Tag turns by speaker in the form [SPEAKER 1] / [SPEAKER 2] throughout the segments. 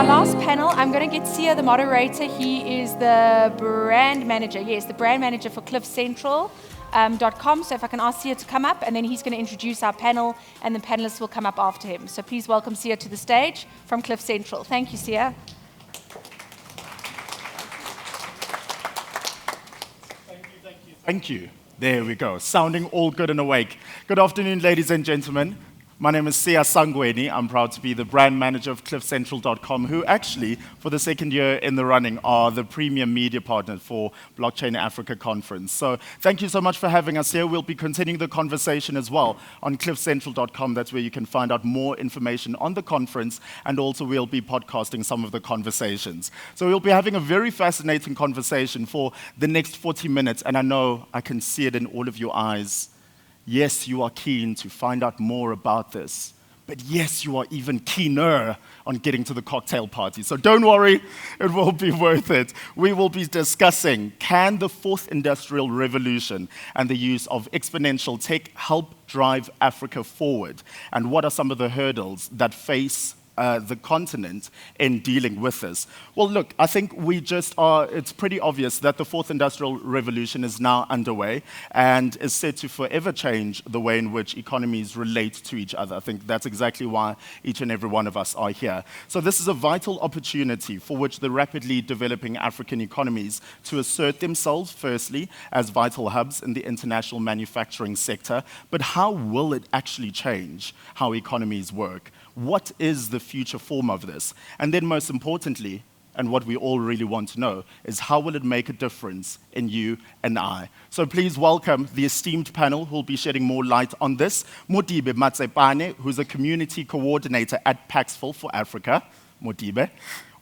[SPEAKER 1] our last panel, I'm going to get Sia, the moderator. He is the brand manager. Yes, the brand manager for CliffCentral.com. So if I can ask Sia to come up, and then he's going to introduce our panel, and the panelists will come up after him. So please welcome Sia to the stage from Cliff Central. Thank you, Sia.
[SPEAKER 2] Thank you. There we go. Sounding all good and awake. Good afternoon, ladies and gentlemen. My name is Sangweni. I'm proud to be the brand manager of CliffCentral.com, who actually, for the second year in the running, are the premium media partner for Blockchain Africa Conference. So thank you so much for having us here. We'll be continuing the conversation as well on CliffCentral.com. That's where you can find out more information on the conference, and also we'll be podcasting some of the conversations. So we'll be having a very fascinating conversation for the next 40 minutes, and I know I can see it in all of your eyes. Yes, you are keen to find out more about this, but yes, you are even keener on getting to the cocktail party. So don't worry, it will be worth it. We will be discussing, can the fourth industrial revolution and the use of exponential tech help drive Africa forward? And what are some of the hurdles that face the continent in dealing with this? Well, look, I think it's pretty obvious that the fourth industrial revolution is now underway and is set to forever change the way in which economies relate to each other. I think that's exactly why each and every one of us are here. So this is a vital opportunity for which the rapidly developing African economies to assert themselves, firstly, as vital hubs in the international manufacturing sector. But how will it actually change how economies work? What is the future form of this? And then most importantly, and what we all really want to know, is how will it make a difference in you and I? So please welcome the esteemed panel who will be shedding more light on this. MODIBE MATSEPANE, who's a community coordinator at Paxful for Africa. MODIBE.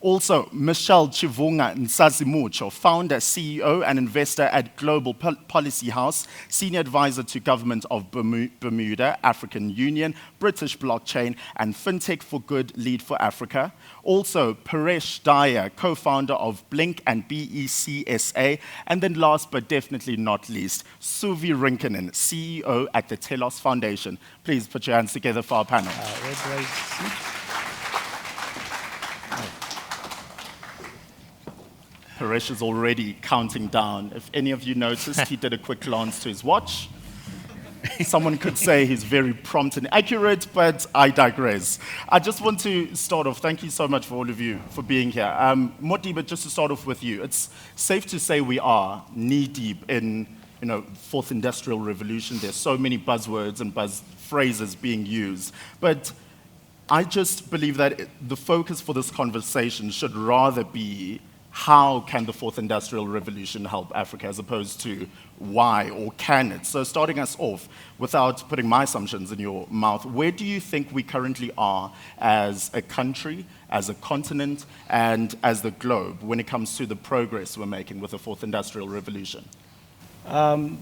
[SPEAKER 2] Also, Michelle CHIVUNGA NSANZUMUCO, founder, CEO, and investor at Global Policy House, senior advisor to government of Bermuda, African Union, British Blockchain, and FinTech for Good lead for Africa. Also, PARESH DAYA, co-founder of Blink and BECSA. And then last but definitely not least, SUVI RINKINEN, CEO at the Telos Foundation. Please put your hands together for our panel. Paresh is already counting down. If any of you noticed, he did a quick glance to his watch. Someone could say he's very prompt and accurate, but I digress. I just want to start off, thank you so much for all of you for being here. MODIBE, just to start off with you, it's safe to say we are knee-deep in fourth industrial revolution. There's so many buzzwords and buzz phrases being used. But I just believe that the focus for this conversation should rather be how can the fourth industrial revolution help Africa as opposed to why or can it? So starting us off, without putting my assumptions in your mouth, where do you think we currently are as a country, as a continent, and as the globe when it comes to the progress we're making with the fourth industrial revolution?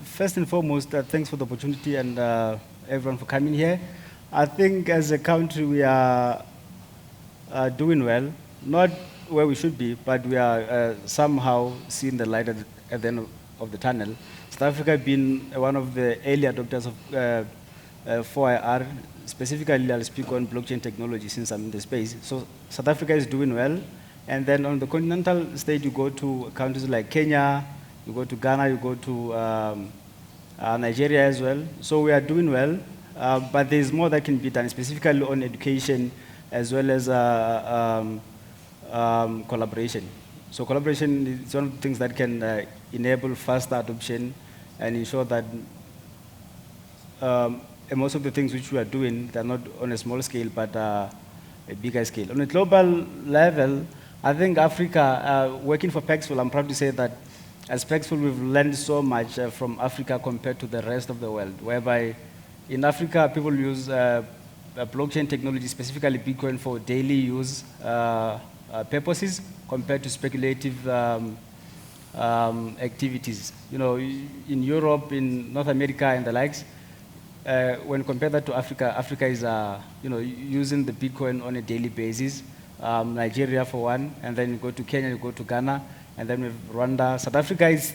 [SPEAKER 3] First and foremost, thanks for the opportunity and everyone for coming here. I think as a country we are doing well, not where we should be, but we are somehow seeing the light at the end of the tunnel. South Africa has been one of the early adopters of 4IR. Specifically, I'll speak on blockchain technology since I'm in the space. So South Africa is doing well. And then on the continental stage, you go to countries like Kenya, you go to Ghana, you go to Nigeria as well. So we are doing well, but there's more that can be done, specifically on education as well as collaboration. So collaboration is one of the things that can enable faster adoption and ensure that most of the things which we are doing, they're not on a small scale, but a bigger scale. On a global level, I think Africa, working for Paxful, I'm proud to say that as Paxful, we've learned so much from Africa compared to the rest of the world, whereby in Africa, people use blockchain technology, specifically Bitcoin, for daily use purposes compared to speculative activities. In Europe, in North America, and the likes, when compared that to Africa, Africa is using the Bitcoin on a daily basis. Nigeria for one, and then you go to Kenya, you go to Ghana, and then we have Rwanda. South Africa is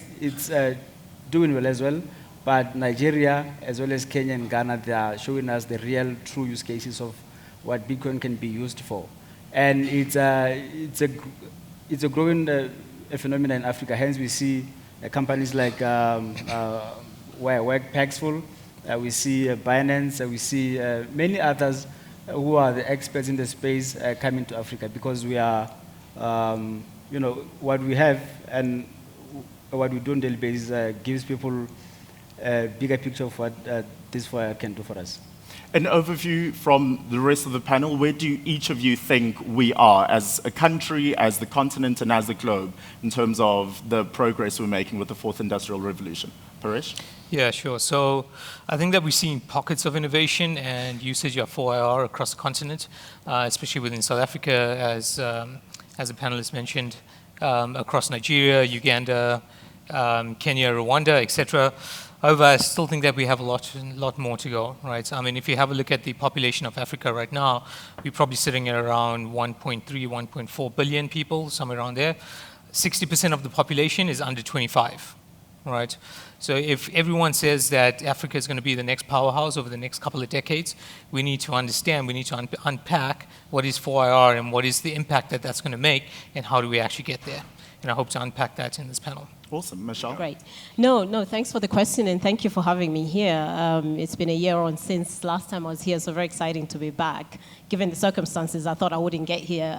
[SPEAKER 3] doing well as well, but Nigeria as well as Kenya and Ghana, they are showing us the real true use cases of what Bitcoin can be used for. And it's a growing phenomenon in Africa. Hence, we see companies like where I work, Paxful, we see Binance, we see many others who are the experts in the space coming to Africa, because we are, what we have and what we do on a daily basis gives people a bigger picture of what this FOIA can do for us.
[SPEAKER 2] An overview from the rest of the panel, where do each of you think we are as a country, as the continent, and as a globe in terms of the progress we're making with the fourth industrial revolution? Paresh?
[SPEAKER 4] Yeah, sure. So I think that we've seen pockets of innovation and usage of 4IR across the continent, especially within South Africa, as the panelists mentioned, across Nigeria, Uganda, Kenya, Rwanda, etc. However, I still think that we have a lot more to go, right? I mean, if you have a look at the population of Africa right now, we're probably sitting at around 1.3, 1.4 billion people, somewhere around there. 60% of the population is under 25, right? So if everyone says that Africa is going to be the next powerhouse over the next couple of decades, we need to understand, we need to unpack what is 4IR and what is the impact that that's going to make, and how do we actually get there. And I hope to unpack that in this panel.
[SPEAKER 2] Awesome. Michelle?
[SPEAKER 5] Great. No, thanks for the question, and thank you for having me here. It's been a year on since last time I was here, so very exciting to be back. Given the circumstances, I thought I wouldn't get here.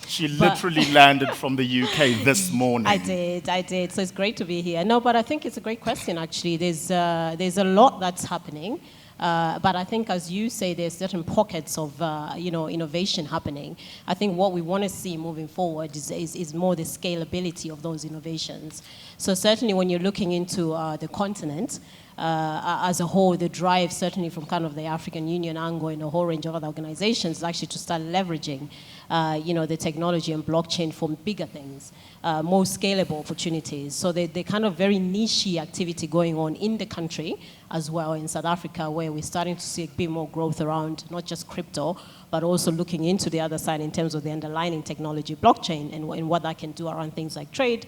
[SPEAKER 2] She literally landed from the UK this morning.
[SPEAKER 5] I did. So it's great to be here. No, but I think it's a great question, actually. There's a lot that's happening. But I think, as you say, there's certain pockets of innovation happening. I think what we want to see moving forward is more the scalability of those innovations. So certainly when you're looking into the continent as a whole, the drive certainly from kind of the African Union angle and a whole range of other organizations is actually to start leveraging the technology and blockchain for bigger things, more scalable opportunities. So they kind of very niche activity going on in the country as well in South Africa, where we're starting to see a bit more growth around not just crypto, but also looking into the other side in terms of the underlying technology, blockchain, and what that can do around things like trade,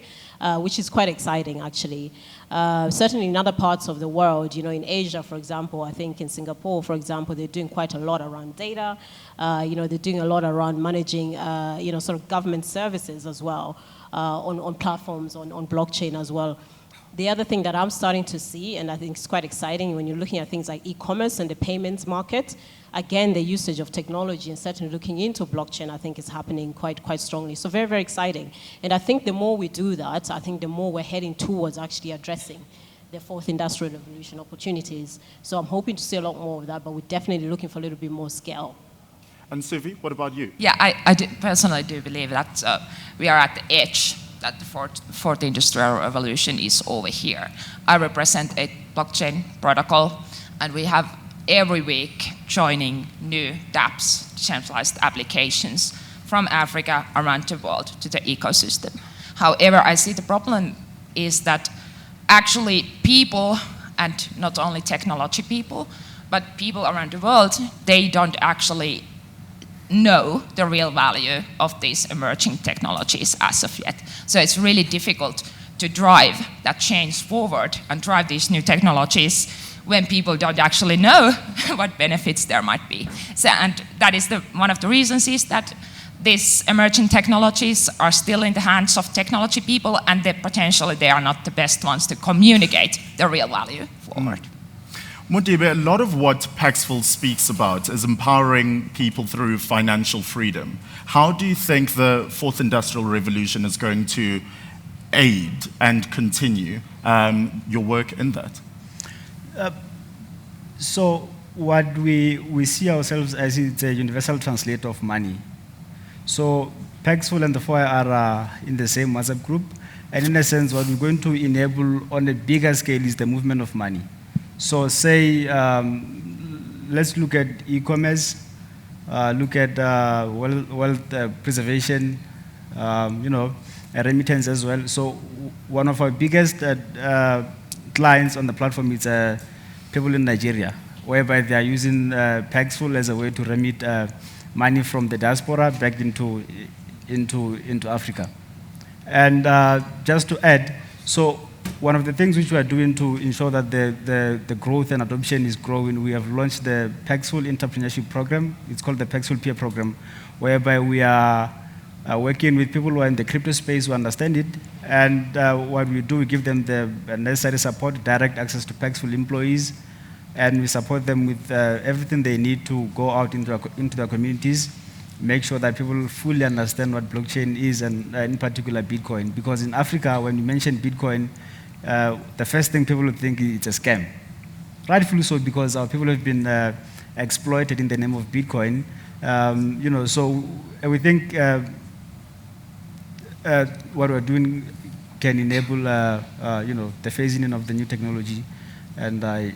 [SPEAKER 5] which is quite exciting, actually. Certainly in other parts of the world, in Asia, for example, I think in Singapore, for example, they're doing quite a lot around data. They're doing a lot around managing, sort of government services as well, on platforms, on blockchain as well. The other thing that I'm starting to see, and I think it's quite exciting when you're looking at things like e-commerce and the payments market, again, the usage of technology and certainly looking into blockchain, I think is happening quite strongly. So very, very exciting. And I think the more we do that, I think the more we're heading towards actually addressing the fourth industrial revolution opportunities. So I'm hoping to see a lot more of that, but we're definitely looking for a little bit more scale.
[SPEAKER 2] And SUVI, what about you?
[SPEAKER 6] Yeah, I personally do believe that we are at the edge, that the fourth industrial revolution is over here. I represent a blockchain protocol, and we have every week joining new dApps, decentralized applications, from Africa around the world to the ecosystem. However, I see the problem is that actually people, and not only technology people, but people around the world, they don't actually know the real value of these emerging technologies as of yet. So it's really difficult to drive that change forward and drive these new technologies when people don't actually know what benefits there might be. So, and that is one of the reasons is that these emerging technologies are still in the hands of technology people, and potentially they are not the best ones to communicate the real value forward.
[SPEAKER 2] MODIBE, a lot of what Paxful speaks about is empowering people through financial freedom. How do you think the fourth industrial revolution is going to aid and continue your work in that?
[SPEAKER 3] So what we see ourselves as is a universal translator of money. So Paxful and the FOIA are in the same WhatsApp group, and in a sense what we're going to enable on a bigger scale is the movement of money. So say, let's look at e-commerce, look at wealth preservation, remittance as well. So one of our biggest clients on the platform is people in Nigeria, whereby they are using Paxful as a way to remit money from the diaspora back into Africa. And just to add, so one of the things which we are doing to ensure that the growth and adoption is growing, we have launched the Paxful entrepreneurship program. It's called the Paxful Peer Program, whereby we are working with people who are in the crypto space who understand it. And what we do, we give them the necessary support, direct access to Paxful employees, and we support them with everything they need to go out into their communities, make sure that people fully understand what blockchain is, and in particular Bitcoin. Because in Africa, when you mention Bitcoin, the first thing people would think it's a scam. Rightfully so, because our people have been exploited in the name of Bitcoin. So we think what we're doing can enable, the phasing in of the new technology, and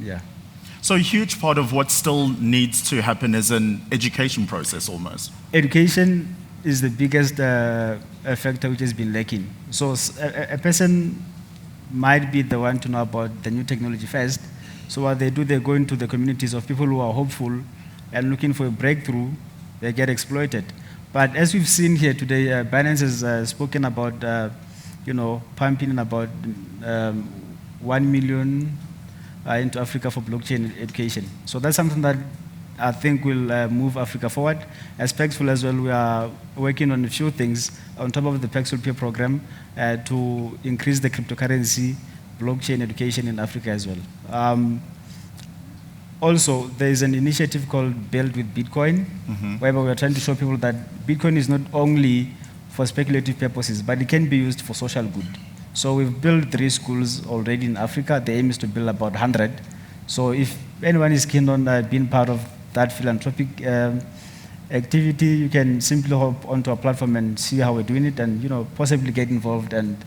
[SPEAKER 3] yeah.
[SPEAKER 2] So a huge part of what still needs to happen is an education process almost.
[SPEAKER 3] Education is the biggest factor which has been lacking. So a person might be the one to know about the new technology first. So what they do, they go into the communities of people who are hopeful and looking for a breakthrough, they get exploited. But as we've seen here today, Binance has spoken about, pumping in about 1 million into Africa for blockchain education. So that's something that I think will move Africa forward. As Paxful as well, we are working on a few things on top of the Paxful Peer Program to increase the cryptocurrency blockchain education in Africa as well. Also, there is an initiative called Build with Bitcoin, whereby we are trying to show people that Bitcoin is not only for speculative purposes, but it can be used for social good. So we've built 3 schools already in Africa. The aim is to build about 100. So if anyone is keen on being part of that philanthropic activity, you can simply hop onto our platform and see how we're doing it, and possibly get involved. And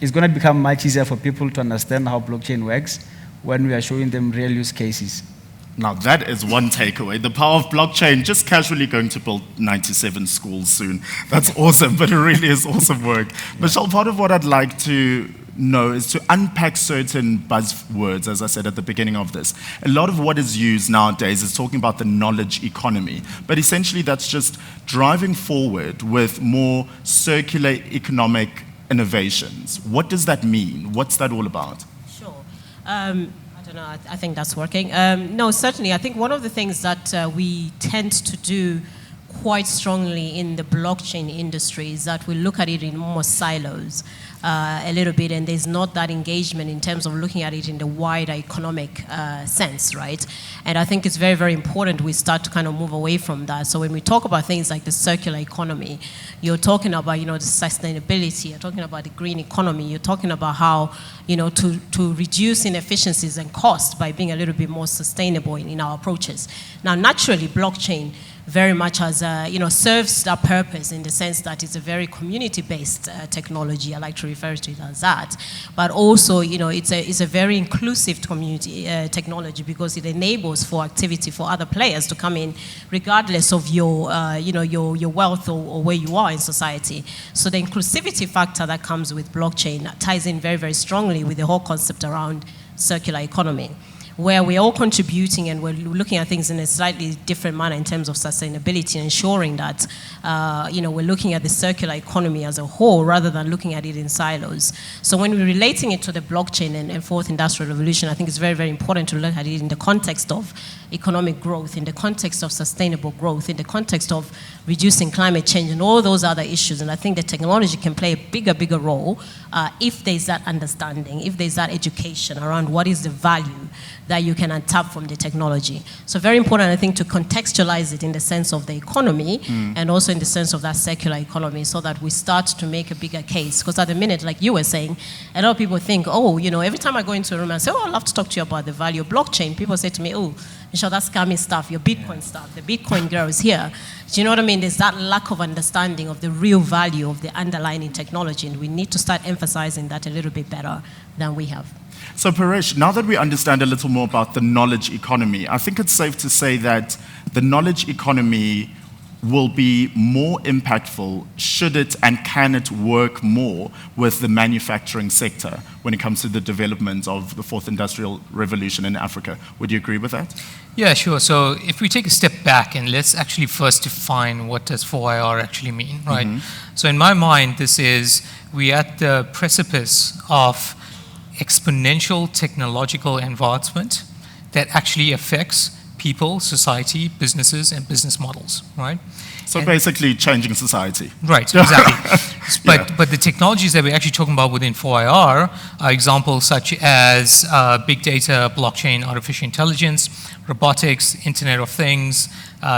[SPEAKER 3] it's going to become much easier for people to understand how blockchain works when we are showing them real use cases.
[SPEAKER 2] Now that is one takeaway. The power of blockchain, just casually going to build 97 schools soon. That's awesome, but it really is awesome work. Yeah. Michelle, part of what I'd like to know is to unpack certain buzzwords, as I said at the beginning of this. A lot of what is used nowadays is talking about the knowledge economy, but essentially that's just driving forward with more circular economic innovations. What does that mean? What's that all about?
[SPEAKER 5] Sure. I don't know, I think that's working. No, certainly. I think one of the things that we tend to do quite strongly in the blockchain industry is that we look at it in more silos a little bit, and there's not that engagement in terms of looking at it in the wider economic sense, right? And I think it's very, very important we start to kind of move away from that. So when we talk about things like the circular economy, you're talking about, the sustainability, you're talking about the green economy, you're talking about how, to reduce inefficiencies and costs by being a little bit more sustainable in our approaches. Now, naturally, blockchain very much has, serves that purpose in the sense that it's a very community-based technology. I like to refer to it as that. But also, it's a very inclusive community technology, because it enables for activity for other players to come in, regardless of your, your wealth or where you are in society. So the inclusivity factor that comes with blockchain ties in very, very strongly with the whole concept around circular economy, where we're all contributing and we're looking at things in a slightly different manner in terms of sustainability, and ensuring that we're looking at the circular economy as a whole rather than looking at it in silos. So when we're relating it to the blockchain and fourth industrial revolution, I think it's very, very important to look at it in the context of economic growth, in the context of sustainable growth, in the context of reducing climate change and all those other issues. And I think the technology can play a bigger role if there's that understanding, if there's that education around what is the value that you can untap from the technology. So very important, I think, to contextualize it in the sense of the economy and also in the sense of that circular economy, so that we start to make a bigger case. Because at the minute, like you were saying, a lot of people think, every time I go into a room and say, I'd love to talk to you about the value of blockchain, people say to me, Michelle, that's scammy stuff, your Bitcoin stuff, the Bitcoin girl is here. Do you know what I mean? There's that lack of understanding of the real value of the underlying technology, and we need to start emphasizing that a little bit better than we have.
[SPEAKER 2] So Paresh, now that we understand a little more about the knowledge economy, I think it's safe to say that the knowledge economy will be more impactful should it and can it work more with the manufacturing sector when it comes to the development of the fourth industrial revolution in Africa? Would you agree with that?
[SPEAKER 4] Yeah, sure. So if we take a step back and let's actually first define what does 4IR actually mean, right? So in my mind, we're at the precipice of exponential technological advancement that actually affects people, society, businesses, and business models, right?
[SPEAKER 2] So basically changing society.
[SPEAKER 4] Right, exactly. But the technologies that we're actually talking about within 4IR are examples such as big data, blockchain, artificial intelligence, robotics, Internet of Things,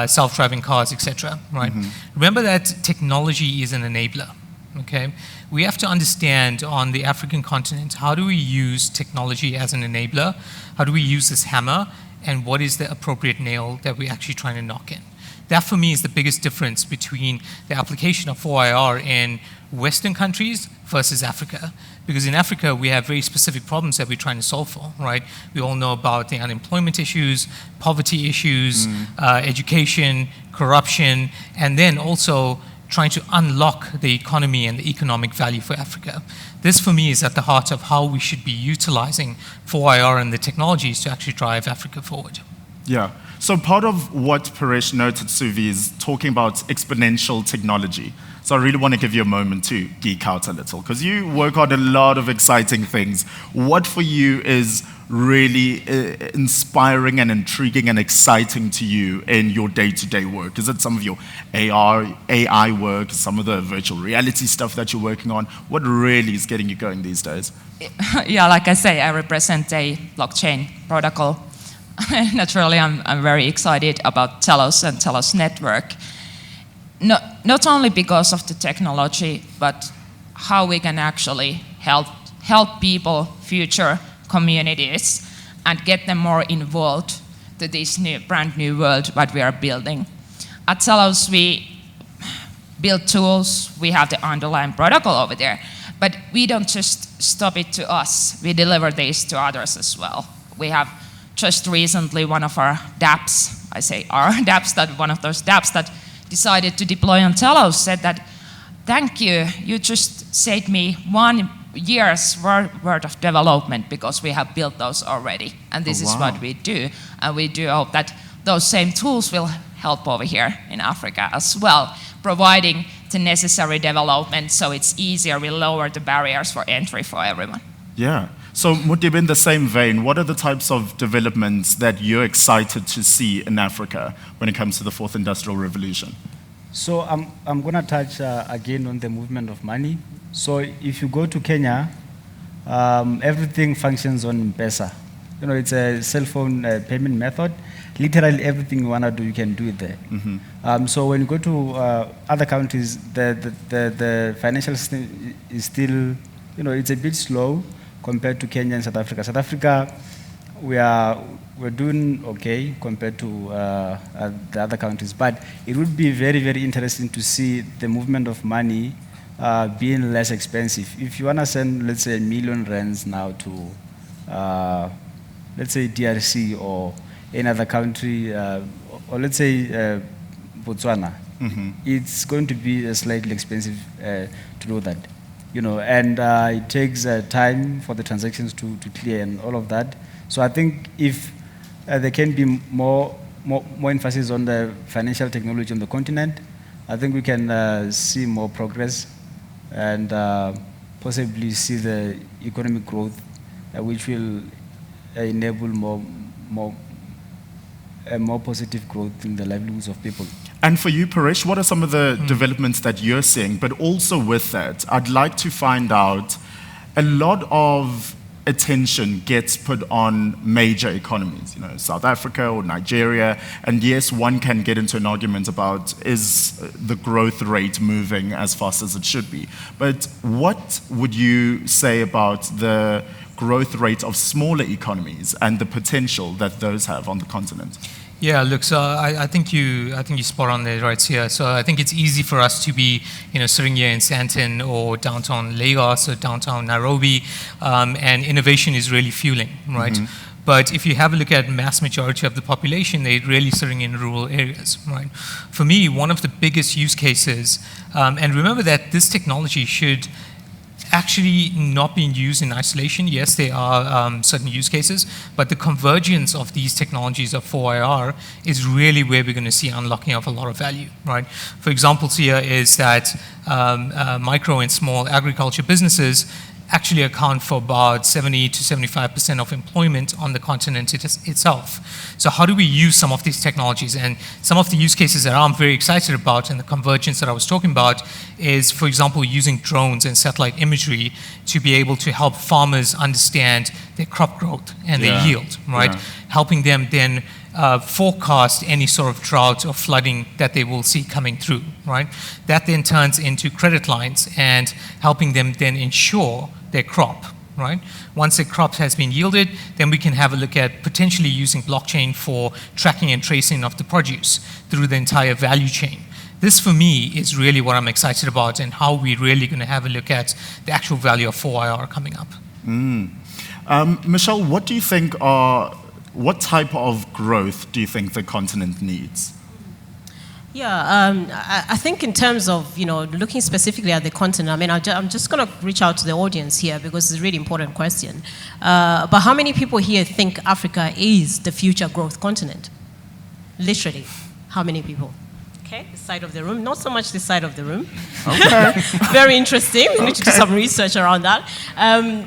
[SPEAKER 4] self-driving cars, etc. Right? Remember that technology is an enabler. Okay, we have to understand on the African continent, how do we use technology as an enabler? How do we use this hammer? And what is the appropriate nail that we're actually trying to knock in? That for me is the biggest difference between the application of 4IR in Western countries versus Africa. Because in Africa, we have very specific problems that we're trying to solve for, right? We all know about the unemployment issues, poverty issues, education, corruption, and then also trying to unlock the economy and the economic value for Africa. This, for me, is at the heart of how we should be utilizing 4IR and the technologies to actually drive Africa forward.
[SPEAKER 2] Yeah. So part of what Paresh noted, SUVI, is talking about exponential technology. So I really want to give you a moment to geek out a little, because you work on a lot of exciting things. What for you is really inspiring and intriguing and exciting to you in your day-to-day work? Is it some of your AI work, some of the virtual reality stuff that you're working on? What really is getting you going these days?
[SPEAKER 6] Yeah, like I say, I represent a blockchain protocol. Naturally, I'm very excited about Telos and Telos network. Not only because of the technology, but how we can actually help people, future communities, and get them more involved to this brand new world what we are building. At Telos, we build tools, we have the underlying protocol over there, but we don't just stop it to us, we deliver these to others as well. We have just recently one of our dApps, I say our dApps, that one of those dApps that decided to deploy on Telos said that, thank you, you just saved me 1 year's worth of development because we have built those already. And this is what we do. And we do hope that those same tools will help over here in Africa as well, providing the necessary development so it's easier, we lower the barriers for entry for everyone.
[SPEAKER 2] Yeah. So MODIBE, in the same vein, what are the types of developments that you're excited to see in Africa when it comes to the fourth industrial revolution?
[SPEAKER 3] So I'm going to touch again on the movement of money. So if you go to Kenya, everything functions on M-Pesa. You know, it's a cell phone payment method. Literally everything you want to do, you can do it there. So when you go to other countries, the financial system is still, you know, it's a bit slow compared to Kenya and South Africa. South Africa, we're doing okay compared to the other countries, but it would be very, very interesting to see the movement of money being less expensive. If you want to send, let's say, 1 million rands now to, let's say, DRC or any other country, or let's say Botswana, it's going to be slightly expensive to do that. You know, and it takes time for the transactions to clear and all of that. So I think if there can be more emphasis on the financial technology on the continent, I think we can see more progress and possibly see the economic growth, which will enable more positive growth in the livelihoods of people.
[SPEAKER 2] And for you, Paresh, what are some of the developments that you're seeing? But also with that, I'd like to find out, a lot of attention gets put on major economies, you know, South Africa or Nigeria, and yes, one can get into an argument about, is the growth rate moving as fast as it should be? But what would you say about the growth rate of smaller economies and the potential that those have on the continent?
[SPEAKER 4] Yeah, look, so I think you spot on there, right here. So I think it's easy for us to be, you know, sitting here in Sandton or downtown Lagos or downtown Nairobi, and innovation is really fueling, right? But if you have a look at mass majority of the population, they're really sitting in rural areas, right? For me, one of the biggest use cases, and remember that this technology should actually not being used in isolation. Yes, there are certain use cases, but the convergence of these technologies of 4IR is really where we're going to see unlocking of a lot of value, right? For example, here is that micro and small agriculture businesses actually account for about 70 to 75% of employment on the continent itself. So how do we use some of these technologies? And some of the use cases that I'm very excited about and the convergence that I was talking about is, for example, using drones and satellite imagery to be able to help farmers understand their crop growth and their yield, right? Helping them then forecast any sort of drought or flooding that they will see coming through, right? That then turns into credit lines and helping them then insure their crop, right? Once the crop has been yielded, then we can have a look at potentially using blockchain for tracking and tracing of the produce through the entire value chain. This, for me, is really what I'm excited about and how we're really going to have a look at the actual value of 4IR coming up.
[SPEAKER 2] Michelle, what do you think what type of growth do you think the continent needs?
[SPEAKER 5] Yeah, I think in terms of, looking specifically at the continent, I mean, I'm just going to reach out to the audience here because it's a really important question. But how many people here think Africa is the future growth continent? Literally, how many people? Okay, this side of the room, not so much this side of the room. Okay. Very interesting. We need to do some research around that.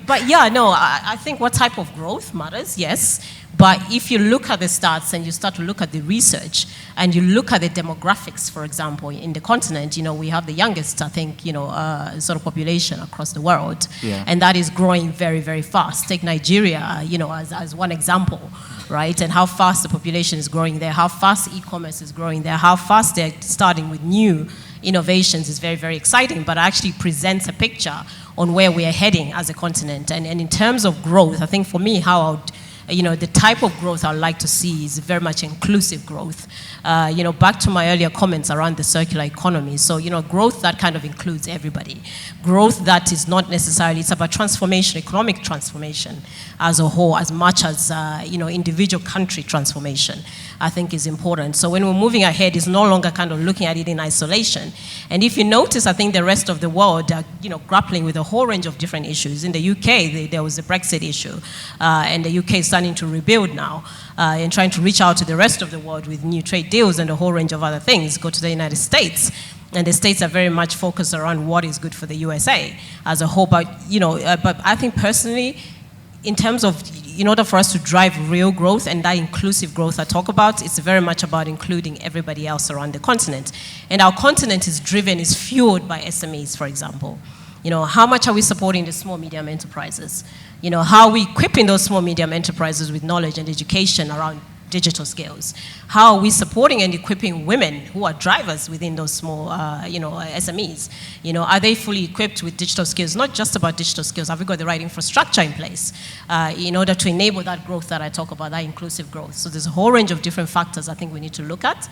[SPEAKER 5] But yeah, no, I think what type of growth matters, yes. But if you look at the stats and you start to look at the research and you look at the demographics, for example, in the continent, we have the youngest, I think, sort of population across the world. Yeah. And that is growing very, very fast. Take Nigeria, as one example, right? And how fast the population is growing there, how fast e-commerce is growing there, how fast they're starting with new innovations is very, very exciting, but actually presents a picture on where we are heading as a continent. And in terms of growth, I think for me, how I would the type of growth I'd like to see is very much inclusive growth. Back to my earlier comments around the circular economy. So, growth that kind of includes everybody. Growth that is not necessarily, it's about transformation, economic transformation as a whole, as much as, individual country transformation, I think is important. So when we're moving ahead, it's no longer kind of looking at it in isolation. And if you notice, I think the rest of the world are, grappling with a whole range of different issues. In the UK, there was the Brexit issue, and the UK is starting to rebuild now and trying to reach out to the rest of the world with new trade deals and a whole range of other things. Go to the United States, and the States are very much focused around what is good for the USA as a whole. But, but I think personally, in terms of, in order for us to drive real growth and that inclusive growth I talk about, it's very much about including everybody else around the continent. And our continent is fueled by SMEs, for example. How much are we supporting the small, medium enterprises? How are we equipping those small, medium enterprises with knowledge and education around digital skills? How are we supporting and equipping women who are drivers within those small, SMEs? Are they fully equipped with digital skills? Not just about digital skills. Have we got the right infrastructure in place in order to enable that growth that I talk about, that inclusive growth? So there's a whole range of different factors I think we need to look at.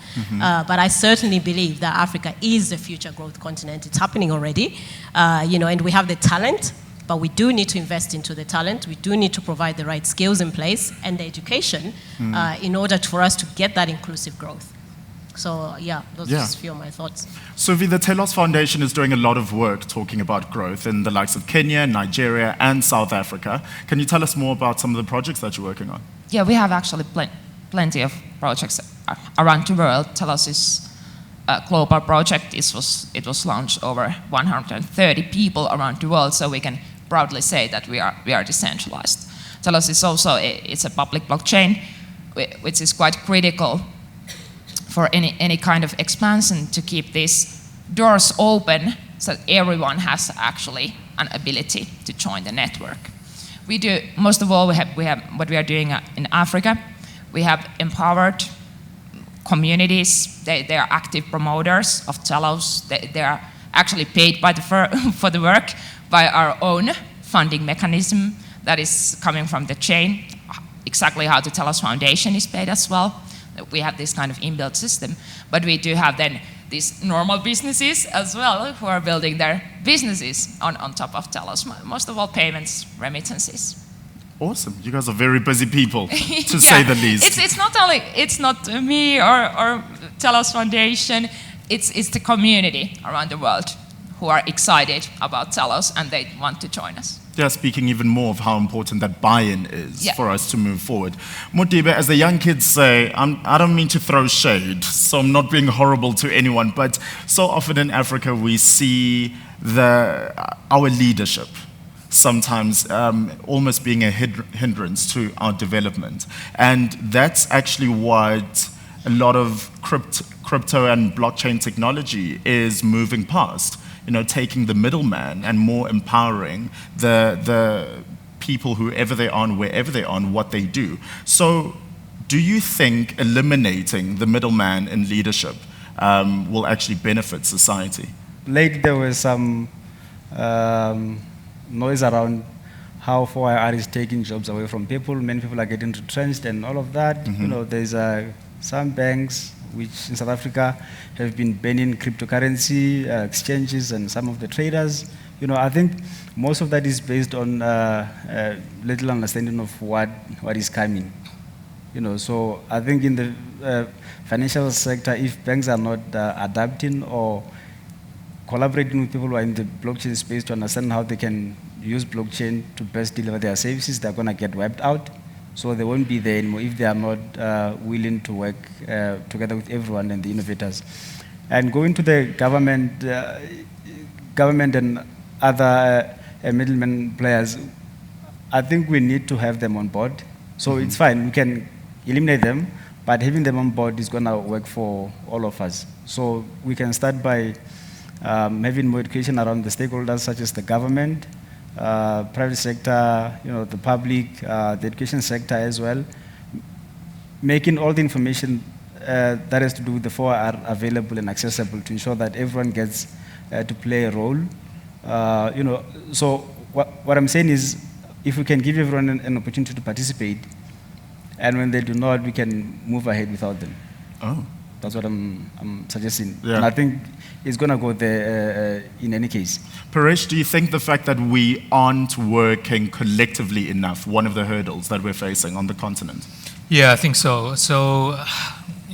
[SPEAKER 5] But I certainly believe that Africa is the future growth continent. It's happening already, and we have the talent. But we do need to invest into the talent. We do need to provide the right skills in place and the education in order for us to get that inclusive growth. So, those are just a few of my thoughts.
[SPEAKER 2] SUVI, the Telos Foundation is doing a lot of work talking about growth in the likes of Kenya, Nigeria, and South Africa. Can you tell us more about some of the projects that you're working on?
[SPEAKER 6] Yeah, we have actually plenty of projects around the world. Telos is a global project. It was launched over 130 people around the world, so we can proudly say that we are decentralized. Telos is also it's a public blockchain, which is quite critical for any kind of expansion to keep these doors open so that everyone has actually an ability to join the network. We do, most of all, we have what we are doing in Africa. We have empowered communities. They are active promoters of Telos. They are actually paid for the work by our own funding mechanism that is coming from the chain, exactly how the Telos Foundation is paid as well. We have this kind of inbuilt system, but we do have then these normal businesses as well who are building their businesses on top of Telos. Most of all payments, remittances.
[SPEAKER 2] Awesome. You guys are very busy people, to say the least.
[SPEAKER 6] It's not me or Telos Foundation, it's the community around the world who are excited about Telos and they want to join us.
[SPEAKER 2] Yeah, speaking even more of how important that buy-in is for us to move forward. MODIBE, as the young kids say, I don't mean to throw shade, so I'm not being horrible to anyone, but so often in Africa we see our leadership sometimes almost being a hindrance to our development. And that's actually what a lot of crypto and blockchain technology is moving past. Taking the middleman and more empowering the people, whoever they are and wherever they are and what they do. So do you think eliminating the middleman in leadership will actually benefit society?
[SPEAKER 3] Lately there was some noise around how 4IR is taking jobs away from people. Many people are getting retrenched and all of that. There's some banks which in South Africa have been banning cryptocurrency exchanges and some of the traders. I think most of that is based on little understanding of what is coming. So I think in the financial sector, if banks are not adapting or collaborating with people who are in the blockchain space to understand how they can use blockchain to best deliver their services, they're going to get wiped out. So they won't be there anymore if they are not willing to work together with everyone and the innovators. And going to the government and other middlemen players, I think we need to have them on board. So it's fine, we can eliminate them, but having them on board is going to work for all of us. So we can start by having more education around the stakeholders such as the government, private sector, the public, the education sector as well, making all the information that has to do with the 4IR available and accessible to ensure that everyone gets to play a role. So what I'm saying is, if we can give everyone an opportunity to participate, and when they do not, we can move ahead without them.
[SPEAKER 2] Oh.
[SPEAKER 3] That's what I'm suggesting.
[SPEAKER 2] Yeah.
[SPEAKER 3] And I think it's going to go there in any case.
[SPEAKER 2] Paresh, do you think the fact that we aren't working collectively enough, one of the hurdles that we're facing on the continent?
[SPEAKER 4] Yeah, I think so. So,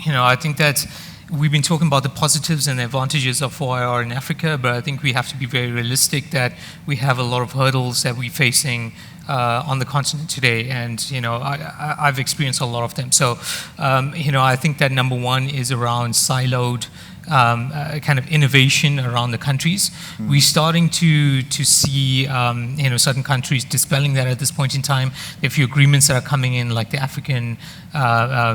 [SPEAKER 4] I think that we've been talking about the positives and the advantages of 4IR in Africa, but I think we have to be very realistic that we have a lot of hurdles that we're facing on the continent today, and I've experienced a lot of them. So, I think that number one is around siloed kind of innovation around the countries. We're starting to see certain countries dispelling that at this point in time. There are a few agreements that are coming in, like the African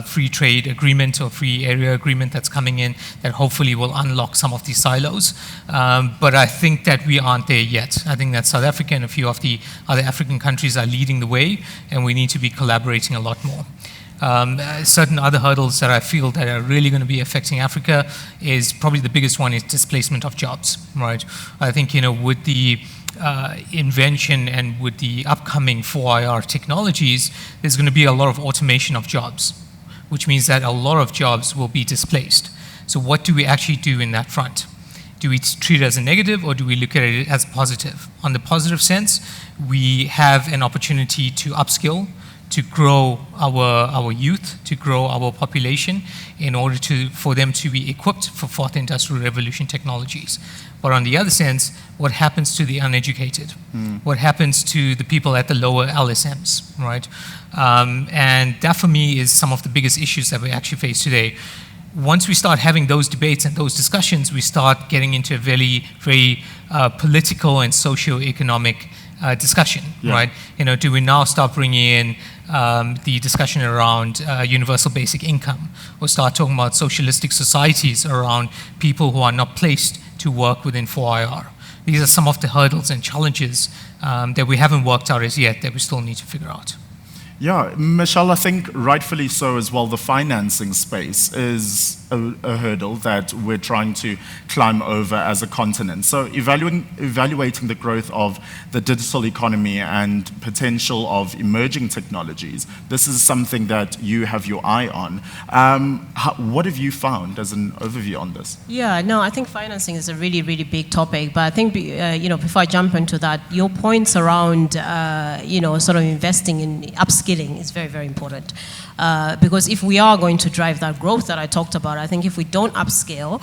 [SPEAKER 4] free trade agreement or free area agreement that's coming in, that hopefully will unlock some of these silos. But I think that we aren't there yet. I think that South Africa and a few of the other African countries are leading the way, and we need to be collaborating a lot more. Certain other hurdles that I feel that are really going to be affecting Africa is probably the biggest one is displacement of jobs, right? I think, with the invention and with the upcoming 4IR technologies, there's going to be a lot of automation of jobs, which means that a lot of jobs will be displaced. So what do we actually do in that front? Do we treat it as a negative, or do we look at it as positive? On the positive sense, we have an opportunity to upskill, to grow our youth, to grow our population in order for them to be equipped for fourth industrial revolution technologies. But on the other sense, what happens to the uneducated? What happens to the people at the lower LSMs, right? And that for me is some of the biggest issues that we actually face today. Once we start having those debates and those discussions, we start getting into a very, very political and socio-economic discussion, right? Do we now start bringing in the discussion around universal basic income, or start talking about socialistic societies around people who are not placed to work within 4IR? These are some of the hurdles and challenges that we haven't worked out as yet that we still need to figure out.
[SPEAKER 2] Yeah, Michelle, I think rightfully so as well, the financing space is a hurdle that we're trying to climb over as a continent. So evaluating the growth of the digital economy and potential of emerging technologies, this is something that you have your eye on. What have you found as an overview on this?
[SPEAKER 5] Yeah, no, I think financing is a really, really big topic. But I think, before I jump into that, your points around, sort of investing in upskilling is very, very important. Because if we are going to drive that growth that I talked about, I think if we don't upscale,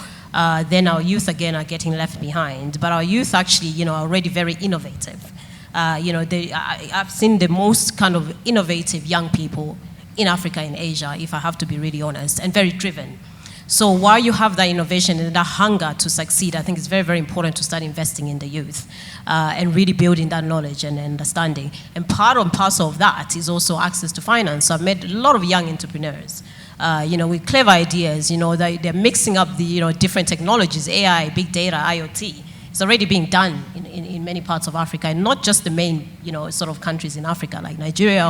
[SPEAKER 5] then our youth, again, are getting left behind. But our youth actually, are already very innovative. I've seen the most kind of innovative young people in Africa and Asia, if I have to be really honest, and very driven. So while you have that innovation and that hunger to succeed, I think it's very, very important to start investing in the youth and really building that knowledge and understanding. And part and parcel of that is also access to finance. So I've met a lot of young entrepreneurs, with clever ideas. They're mixing up the different technologies, AI, big data, IoT. It's already being done in many parts of Africa, and not just the main, sort of countries in Africa like Nigeria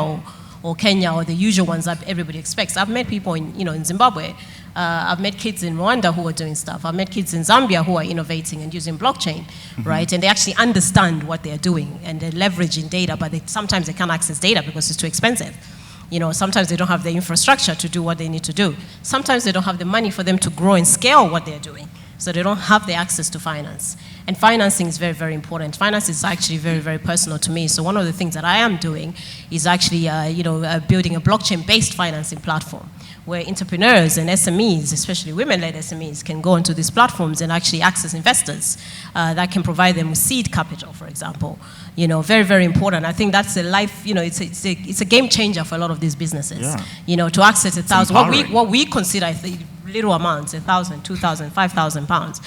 [SPEAKER 5] or Kenya or the usual ones that everybody expects. I've met people in Zimbabwe. I've met kids in Rwanda who are doing stuff. I've met kids in Zambia who are innovating and using blockchain, right? And they actually understand what they're doing and they're leveraging data, but sometimes they can't access data because it's too expensive. Sometimes they don't have the infrastructure to do what they need to do. Sometimes they don't have the money for them to grow and scale what they're doing. So they don't have the access to finance. And financing is very, very important. Finance is actually very, very personal to me. So one of the things that I am doing is actually, building a blockchain-based financing platform where entrepreneurs and SMEs, especially women-led SMEs, can go onto these platforms and actually access investors that can provide them with seed capital, for example. Very, very important. I think that's a life, it's a game changer for a lot of these businesses. Yeah. To access 1,000, what we consider little amounts, 1,000, 2,000, 5,000 pounds,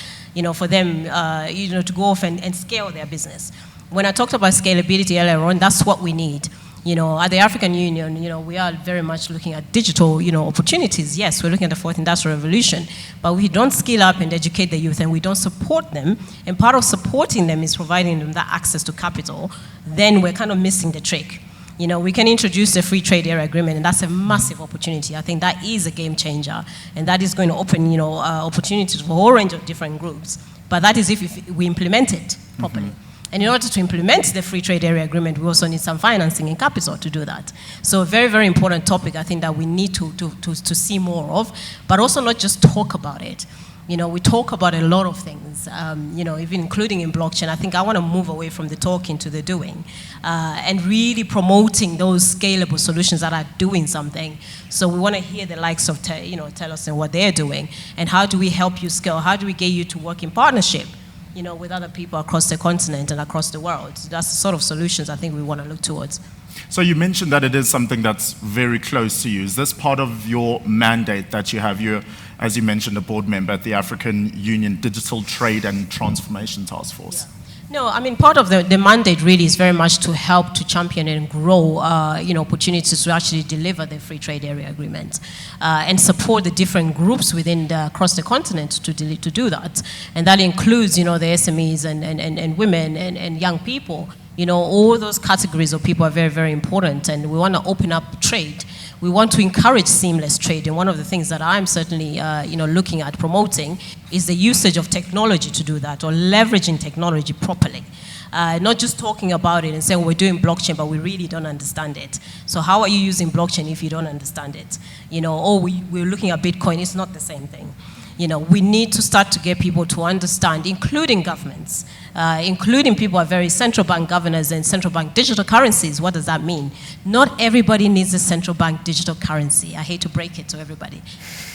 [SPEAKER 5] for them, to go off and scale their business. When I talked about scalability earlier on, that's what we need. At the African Union, we are very much looking at digital, opportunities. Yes, we're looking at the fourth industrial revolution, but we don't skill up and educate the youth and we don't support them. And part of supporting them is providing them that access to capital. Then we're kind of missing the trick. We can introduce the free trade area agreement, and that's a massive opportunity. I think that is a game changer, and that is going to open, opportunities for a whole range of different groups. But that is if we implement it properly. And in order to implement the free trade area agreement, we also need some financing and capital to do that. So a very, very important topic, I think, that we need to see more of, but also not just talk about it. We talk about a lot of things, even including in blockchain. I think I want to move away from the talking to the doing and really promoting those scalable solutions that are doing something. So we want to hear the likes of Telos and what they're doing, and how do we help you scale? How do we get you to work in partnership, with other people across the continent and across the world? That's the sort of solutions I think we want to look towards.
[SPEAKER 2] So you mentioned that it is something that's very close to you. Is this part of your mandate that you have? You're, as you mentioned, a board member at the African Union Digital Trade and Transformation Task Force.
[SPEAKER 5] Yeah. No, I mean, part of the mandate really is very much to help to champion and grow, opportunities to actually deliver the free trade area agreement and support the different groups across the continent to do that. And that includes, the SMEs and women and young people. All those categories of people are very, very important, and we want to open up trade. We want to encourage seamless trade, and one of the things that I'm certainly, looking at promoting is the usage of technology to do that, or leveraging technology properly. Not just talking about it and saying we're doing blockchain, but we really don't understand it. So how are you using blockchain if you don't understand it? We're looking at Bitcoin. It's not the same thing. We need to start to get people to understand, including governments, including people who are very central bank governors and central bank digital currencies. What does that mean? Not everybody needs a central bank digital currency. I hate to break it to everybody.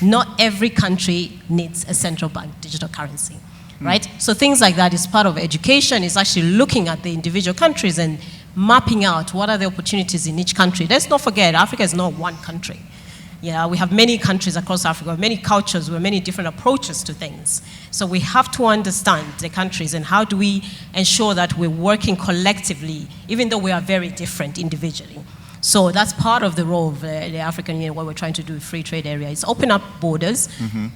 [SPEAKER 5] Not every country needs a central bank digital currency, right? So things like that is part of education. It's actually looking at the individual countries and mapping out what are the opportunities in each country. Let's not forget, Africa is not one country. Yeah, we have many countries across Africa, many cultures, with many different approaches to things. So we have to understand the countries and how do we ensure that we're working collectively, even though we are very different individually. So that's part of the role of the African Union, what we're trying to do with free trade area, is open up borders,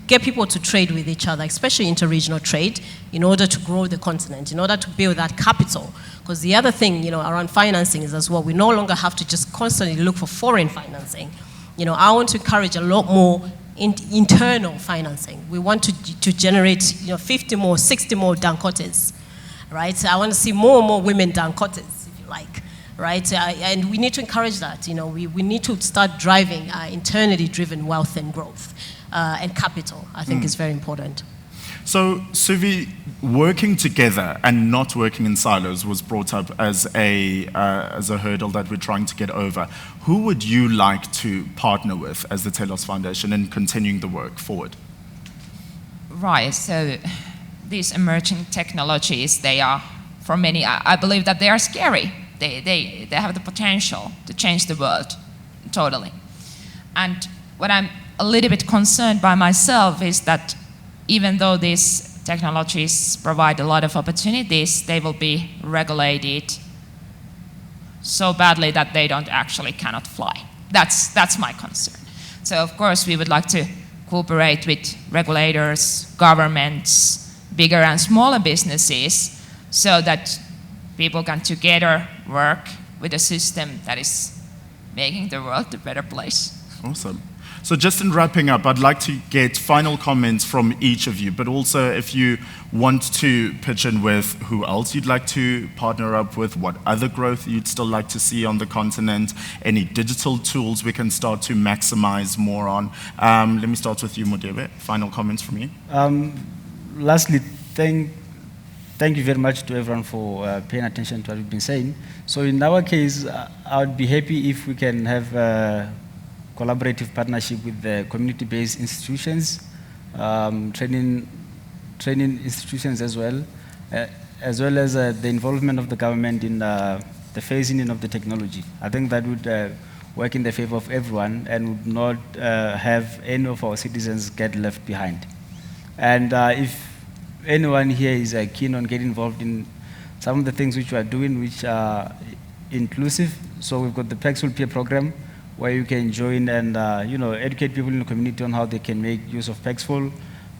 [SPEAKER 5] get people to trade with each other, especially interregional trade, in order to grow the continent, in order to build that capital. Because the other thing, around financing is as well, we no longer have to just constantly look for foreign financing. I want to encourage a lot more internal financing. We want to generate 50 more, 60 more Dankotes, right? So I want to see more and more women Dankotes, if you like, right? And we need to encourage that. We need to start driving internally driven wealth and growth and capital, I think is very important.
[SPEAKER 2] So, SUVI, working together and not working in silos was brought up as a hurdle that we're trying to get over. Who would you like to partner with as the Telos Foundation in continuing the work forward?
[SPEAKER 6] Right, so these emerging technologies, they are, for many, I believe that they are scary. They have the potential to change the world totally. And what I'm a little bit concerned by myself is that even though these technologies provide a lot of opportunities, they will be regulated so badly that they cannot fly. That's my concern. So of course we would like to cooperate with regulators, governments, bigger and smaller businesses, so that people can together work with a system that is making the world a better place.
[SPEAKER 2] Awesome. So just in wrapping up, I'd like to get final comments from each of you, but also if you want to pitch in with who else you'd like to partner up with, what other growth you'd still like to see on the continent, any digital tools we can start to maximize more on. Let me start with you, MODIBE. Final comments from you.
[SPEAKER 3] Lastly, thank you very much to everyone for paying attention to what we've been saying. So in our case, I would be happy if we can have collaborative partnership with the community-based institutions, training institutions as well as the involvement of the government in the phasing in of the technology. I think that would work in the favor of everyone and would not have any of our citizens get left behind. And if anyone here is keen on getting involved in some of the things which we are doing, which are inclusive, so we've got the Paxful peer program, where you can join and educate people in the community on how they can make use of Paxful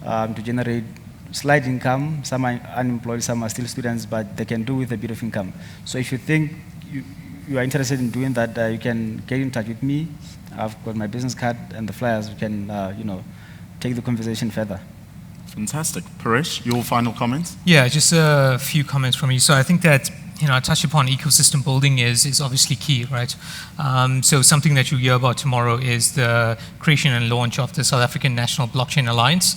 [SPEAKER 3] to generate slight income. Some are unemployed, some are still students, but they can do with a bit of income. So if you think you are interested in doing that, you can get in touch with me. I've got my business card and the flyers. We can take the conversation further.
[SPEAKER 2] Fantastic. Paresh, your final comments?
[SPEAKER 4] Yeah, just a few comments from me. So I think that I touched upon ecosystem building is obviously key, right? So something that you'll hear about tomorrow is the creation and launch of the South African National Blockchain Alliance,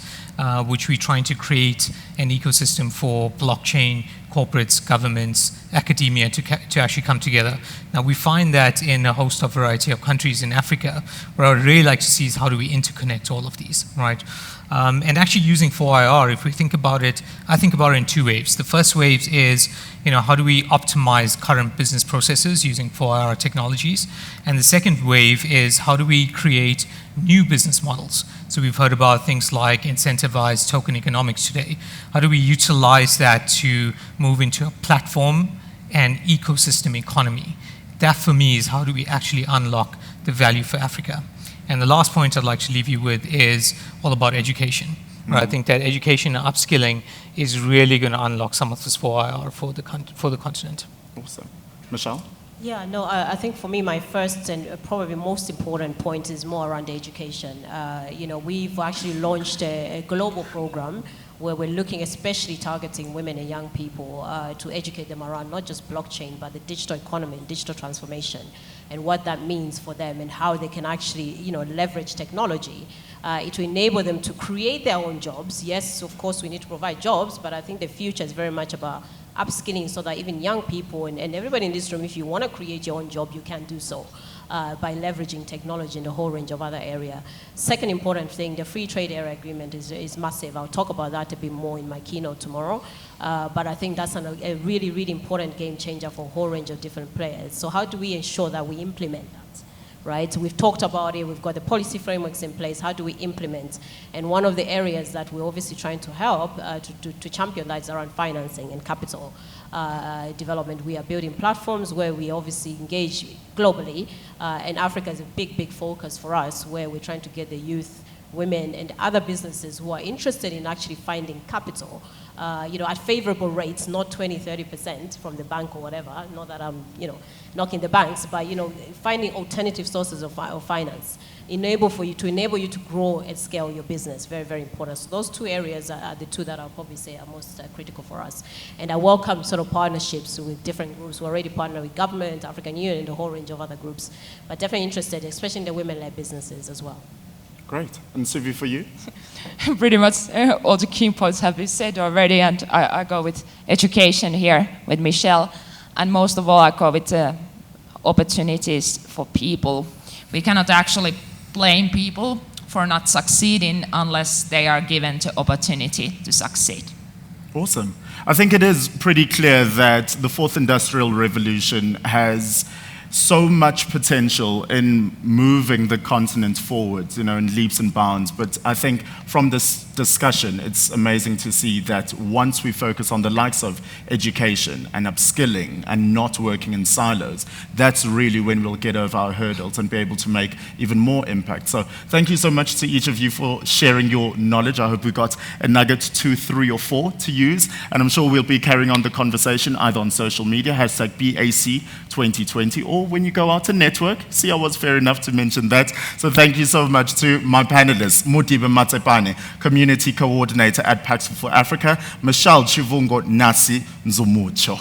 [SPEAKER 4] which we're trying to create an ecosystem for blockchain, corporates, governments, academia to actually come together. Now we find that in a host of variety of countries in Africa, what I would really like to see is how do we interconnect all of these, right? And actually using 4IR, if we think about it, I think about it in two waves. The first wave is, how do we optimize current business processes using 4IR technologies? And the second wave is how do we create new business models? So we've heard about things like incentivized token economics today. How do we utilize that to move into a platform and ecosystem economy? That for me is how do we actually unlock the value for Africa? And the last point I'd like to leave you with is all about education. Right? I think that education and upskilling is really going to unlock some of this 4IR for the continent.
[SPEAKER 2] Awesome. Michelle?
[SPEAKER 5] Yeah, no, I think for me, my first and probably most important point is more around education. We've actually launched a global program where we're looking, especially targeting women and young people, to educate them around not just blockchain, but the digital economy and digital transformation, and what that means for them and how they can actually, leverage technology to enable them to create their own jobs. Yes, of course, we need to provide jobs, but I think the future is very much about upskilling so that even young people and everybody in this room, if you want to create your own job, you can do so by leveraging technology in a whole range of other areas. Second important thing, the free trade area agreement is massive. I'll talk about that a bit more in my keynote tomorrow. But I think that's a really, really important game changer for a whole range of different players. So how do we ensure that we implement that? right? We've talked about it, we've got the policy frameworks in place, how do we implement? And one of the areas that we're obviously trying to help to champion that is around financing and capital development. We are building platforms where we obviously engage globally, and Africa is a big, big focus for us, where we're trying to get the youth, women, and other businesses who are interested in actually finding capital, at favorable rates, not 20, 30% from the bank or whatever. Not that I'm, knocking the banks, but, finding alternative sources of finance to enable you to grow and scale your business. Very, very important. So those two areas are the two that I'll probably say are most critical for us. And I welcome sort of partnerships with different groups. We're already partnered with government, African Union, and a whole range of other groups, but definitely interested, especially in the women-led businesses as well.
[SPEAKER 2] Great. And SUVI, for you?
[SPEAKER 6] Pretty much all the key points have been said already, and I go with education here with Michelle. And most of all, I go with opportunities for people. We cannot actually blame people for not succeeding unless they are given the opportunity to succeed.
[SPEAKER 2] Awesome. I think it is pretty clear that the fourth industrial revolution has so much potential in moving the continent forward, in leaps and bounds. But I think from this discussion, it's amazing to see that once we focus on the likes of education and upskilling and not working in silos, that's really when we'll get over our hurdles and be able to make even more impact. So thank you so much to each of you for sharing your knowledge. I hope we got a nugget, 2, 3, or 4 to use. And I'm sure we'll be carrying on the conversation either on social media, #BAC2020, or when you go out to network. See, I was fair enough to mention that. So thank you so much to my panelists, MODIBE MATSEPANE, Community Coordinator at Paxful for Africa, Michelle CHIVUNGA NSANZUMUCO.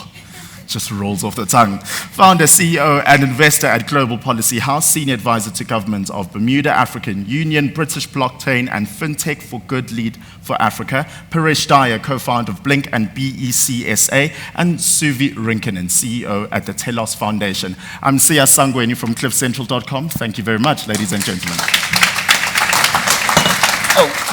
[SPEAKER 2] Just rolls off the tongue. Founder, CEO, and investor at Global Policy House, Senior Advisor to Government of Bermuda, African Union, British Blockchain, and FinTech for Good Lead for Africa. PARESH DAYA, co-founder of Blink and BECSA, and SUVI RINKINEN, CEO at the Telos Foundation. I'm Sangweni from CliffCentral.com. Thank you very much, ladies and gentlemen.
[SPEAKER 7] Oh.